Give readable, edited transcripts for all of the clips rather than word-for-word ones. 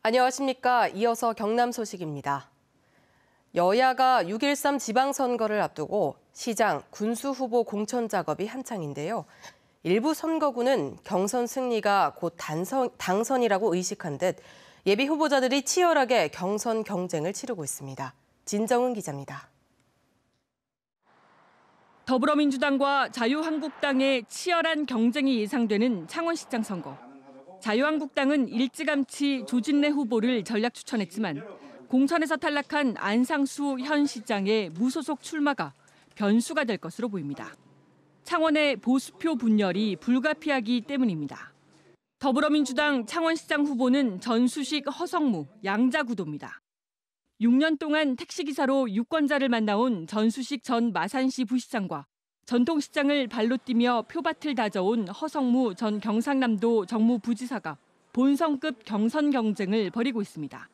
안녕하십니까. 이어서 경남 소식입니다. 여야가 6.13 지방선거를 앞두고 시장, 군수 후보 공천 작업이 한창인데요. 일부 선거구는 경선 승리가 곧 당선이라고 의식한 듯 예비 후보자들이 치열하게 경선 경쟁을 치르고 있습니다. 진정은 기자입니다. 더불어민주당과 자유한국당의 치열한 경쟁이 예상되는 창원시장 선거. 자유한국당은 일찌감치 조진래 후보를 전략 추천했지만 공천에서 탈락한 안상수 현 시장의 무소속 출마가 변수가 될 것으로 보입니다. 창원의 보수표 분열이 불가피하기 때문입니다. 더불어민주당 창원시장 후보는 전수식 허성무, 양자구도입니다. 6년 동안 택시기사로 유권자를 만나온 전수식 전 마산시 부시장과 전통시장을 발로 뛰며 표밭을 다져온 허성무 전 경상남도 정무부지사가 본선급 경선 경쟁을 벌이고 있습니다.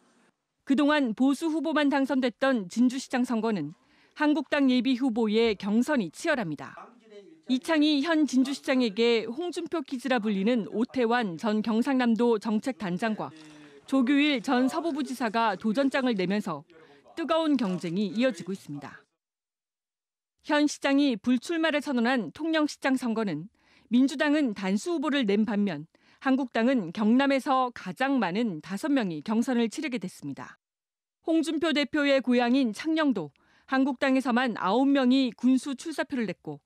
그동안 보수 후보만 당선됐던 진주시장 선거는 한국당 예비 후보의 경선이 치열합니다. 이창희 현 진주시장에게 홍준표 키즈라 불리는 오태환 전 경상남도 정책단장과 조규일 전 서부부지사가 도전장을 내면서 뜨거운 경쟁이 이어지고 있습니다. 현 시장이 불출마를 선언한 통영시장 선거는 민주당은 단수 후보를 낸 반면 한국당은 경남에서 가장 많은 5명이 경선을 치르게 됐습니다. 홍준표 대표의 고향인 창녕도 한국당에서만 9명이 군수 출사표를 냈고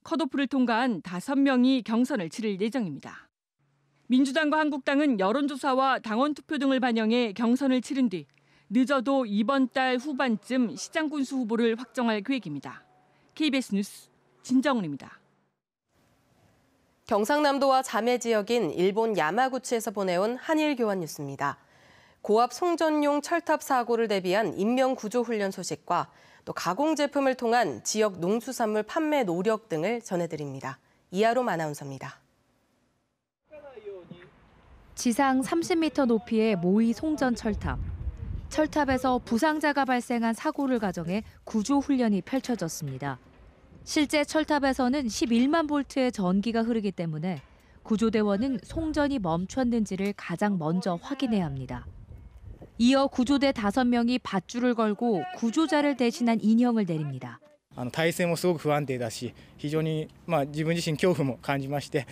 컷오프를 통과한 5명이 경선을 치를 예정입니다. 민주당과 한국당은 여론조사와 당원투표 등을 반영해 경선을 치른 뒤 늦어도 이번 달 후반쯤 시장 군수 후보를 확정할 계획입니다. KBS 뉴스 진정은입니다. 경상남도와 자매 지역인 일본 야마구치에서 보내온 한일 교환 뉴스입니다. 고압 송전용 철탑 사고를 대비한 인명구조훈련 소식과 또 가공 제품을 통한 지역 농수산물 판매 노력 등을 전해드립니다. 이하롬 아나운서입니다. 지상 30m 높이의 모의 송전 철탑. 철탑에서 부상자가 발생한 사고를 가정해 구조훈련이 펼쳐졌습니다. 실제 철탑에서는 11만 볼트의 전기가 흐르기 때문에 구조대원은 송전이 멈췄는지를 가장 먼저 확인해야 합니다. 이어 구조대 5명이 밧줄을 걸고 구조자를 대신한 인형을 내립니다. 体勢もすごく不安定だし、非常に自分自身恐怖も感じまして、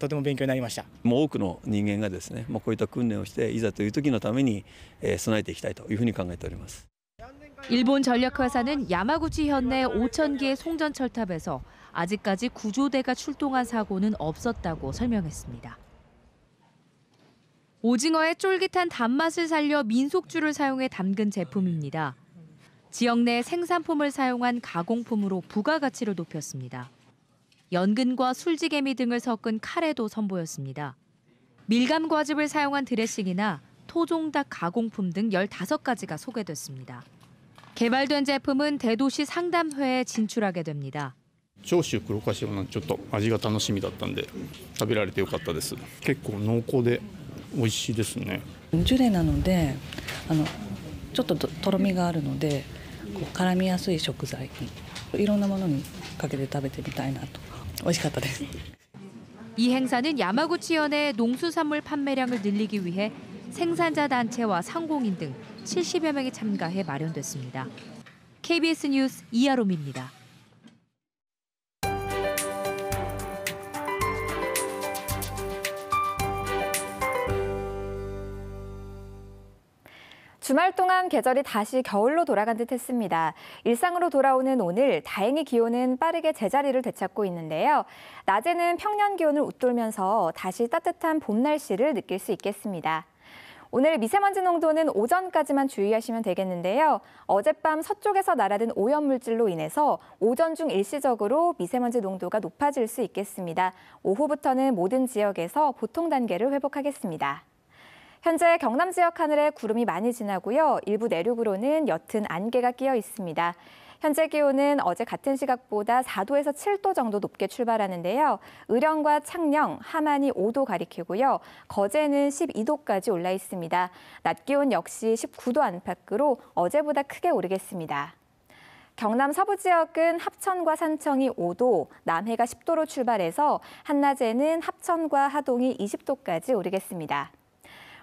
とても勉強になりました。多くの人間がですね、こういった訓練をしていざという時のために備えていきたいというふうに考えております。 일본 전력회사는 야마구치 현내 5,000개의 송전 철탑에서 아직까지 구조대가 출동한 사고는 없었다고 설명했습니다. 오징어의 쫄깃한 단맛을 살려 민속주를 사용해 담근 제품입니다. 지역 내 생산품을 사용한 가공품으로 부가가치를 높였습니다. 연근과 술지개미 등을 섞은 카레도 선보였습니다. 밀감 과즙을 사용한 드레싱이나 토종닭 가공품 등 15가지가 소개됐습니다. 개발된 제품은 대도시 상담회에 진출하게 됩니다. 長州黒かしわのちょっと味が楽しみだったんで食べられてよかったです。結構濃厚で美味しいですね。ジュレなのでちょっととろみがあるので絡みやすい食材にいろんなものにかけて食べてみたいなと美味しかったです。 이 행사는 야마구치현의 농수산물 판매량을 늘리기 위해 생산자 단체와 상공인 등 70여 명이 참가해 마련됐습니다. KBS 뉴스 이하롬입니다. 주말 동안 계절이 다시 겨울로 돌아간 듯 했습니다. 일상으로 돌아오는 오늘 다행히 기온은 빠르게 제자리를 되찾고 있는데요. 낮에는 평년 기온을 웃돌면서 다시 따뜻한 봄 날씨를 느낄 수 있겠습니다. 오늘 미세먼지 농도는 오전까지만 주의하시면 되겠는데요. 어젯밤 서쪽에서 날아든 오염물질로 인해서 오전 중 일시적으로 미세먼지 농도가 높아질 수 있겠습니다. 오후부터는 모든 지역에서 보통 단계를 회복하겠습니다. 현재 경남 지역 하늘에 구름이 많이 지나고요. 일부 내륙으로는 옅은 안개가 끼어 있습니다. 현재 기온은 어제 같은 시각보다 4도에서 7도 정도 높게 출발하는데요. 의령과 창녕, 함안이 5도 가리키고요. 거제는 12도까지 올라 있습니다. 낮 기온 역시 19도 안팎으로 어제보다 크게 오르겠습니다. 경남 서부 지역은 합천과 산청이 5도, 남해가 10도로 출발해서 한낮에는 합천과 하동이 20도까지 오르겠습니다.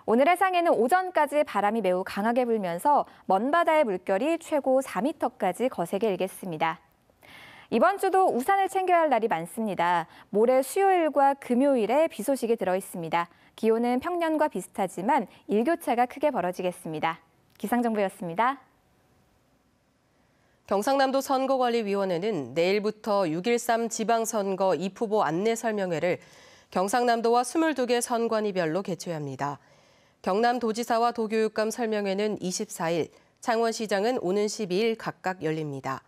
오늘 해상에는 오전까지 바람이 매우 강하게 불면서 먼바다의 물결이 최고 4m까지 거세게 일겠습니다. 이번 주도 우산을 챙겨야 할 날이 많습니다. 모레 수요일과 금요일에 비 소식이 들어 있습니다. 기온은 평년과 비슷하지만 일교차가 크게 벌어지겠습니다. 기상정보였습니다. 경상남도 선거관리위원회는 내일부터 6.13 지방선거 입후보 안내 설명회를 경상남도와 22개 선관위별로 개최합니다. 경남도지사와 도교육감 설명회는 24일, 창원시장은 오는 12일 각각 열립니다.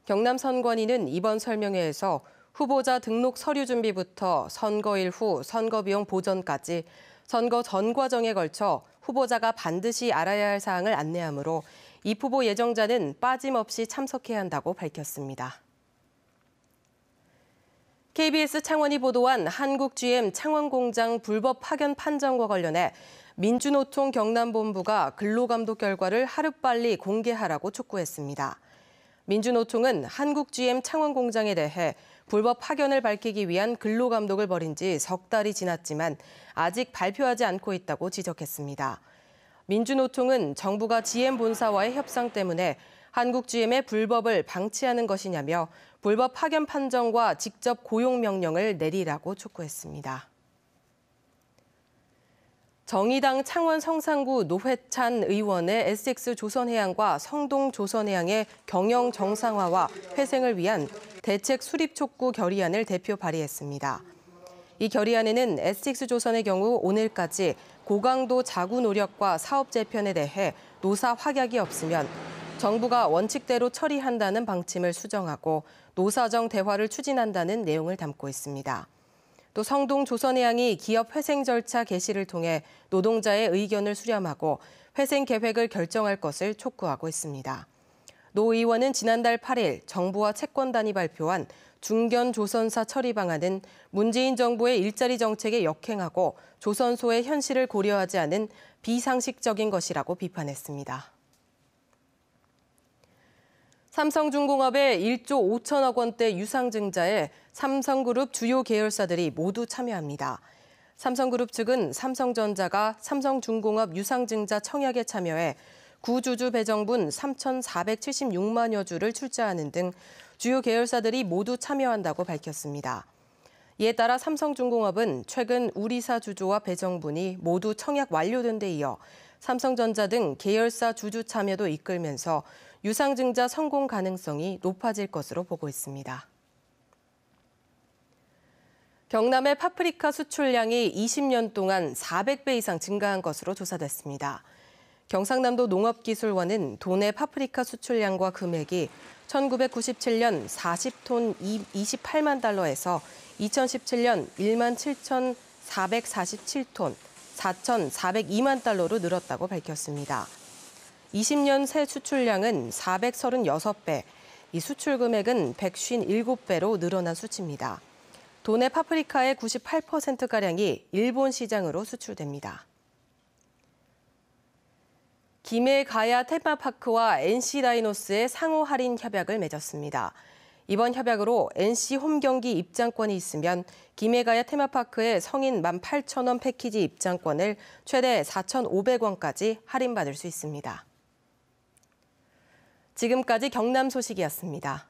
경남선관위는 이번 설명회에서 후보자 등록 서류 준비부터 선거일 후 선거비용 보전까지 선거 전 과정에 걸쳐 후보자가 반드시 알아야 할 사항을 안내하므로 입후보 예정자는 빠짐없이 참석해야 한다고 밝혔습니다. KBS 창원이 보도한 한국 GM 창원공장 불법 파견 판정과 관련해 민주노총 경남본부가 근로감독 결과를 하루빨리 공개하라고 촉구했습니다. 민주노총은 한국 GM 창원공장에 대해 불법 파견을 밝히기 위한 근로감독을 벌인 지 석 달이 지났지만 아직 발표하지 않고 있다고 지적했습니다. 민주노총은 정부가 GM 본사와의 협상 때문에 한국 GM의 불법을 방치하는 것이냐며 불법 파견 판정과 직접 고용 명령을 내리라고 촉구했습니다. 정의당 창원 성산구 노회찬 의원의 SX조선해양과 성동조선해양의 경영 정상화와 회생을 위한 대책 수립 촉구 결의안을 대표 발의했습니다. 이 결의안에는 SX조선의 경우 오늘까지 고강도 자구 노력과 사업 재편에 대해 노사 확약이 없으면 정부가 원칙대로 처리한다는 방침을 수정하고 노사정 대화를 추진한다는 내용을 담고 있습니다. 또 성동조선해양이 기업 회생 절차 개시를 통해 노동자의 의견을 수렴하고 회생 계획을 결정할 것을 촉구하고 있습니다. 노 의원은 지난달 8일 정부와 채권단이 발표한 중견조선사 처리 방안은 문재인 정부의 일자리 정책에 역행하고 조선소의 현실을 고려하지 않은 비상식적인 것이라고 비판했습니다. 삼성중공업의 1조 5천억 원대 유상증자에 삼성그룹 주요 계열사들이 모두 참여합니다. 삼성그룹 측은 삼성전자가 삼성중공업 유상증자 청약에 참여해 구주주 배정분 3,476만여 주를 출자하는 등 주요 계열사들이 모두 참여한다고 밝혔습니다. 이에 따라 삼성중공업은 최근 우리사 주주와 배정분이 모두 청약 완료된 데 이어 삼성전자 등 계열사 주주 참여도 이끌면서 유상증자 성공 가능성이 높아질 것으로 보고 있습니다. 경남의 파프리카 수출량이 20년 동안 400배 이상 증가한 것으로 조사됐습니다. 경상남도 농업기술원은 도내 파프리카 수출량과 금액이 1997년 40톤 28만 달러에서 2017년 1만 7,447톤 4,402만 달러로 늘었다고 밝혔습니다. 20년 새 수출량은 436배, 이 수출 금액은 157배로 늘어난 수치입니다. 도내 파프리카의 98%가량이 일본 시장으로 수출됩니다. 김해 가야 테마파크와 NC 다이노스의 상호 할인 협약을 맺었습니다. 이번 협약으로 NC 홈 경기 입장권이 있으면 김해 가야 테마파크의 성인 18,000원 패키지 입장권을 최대 4,500원까지 할인받을 수 있습니다. 지금까지 경남 소식이었습니다.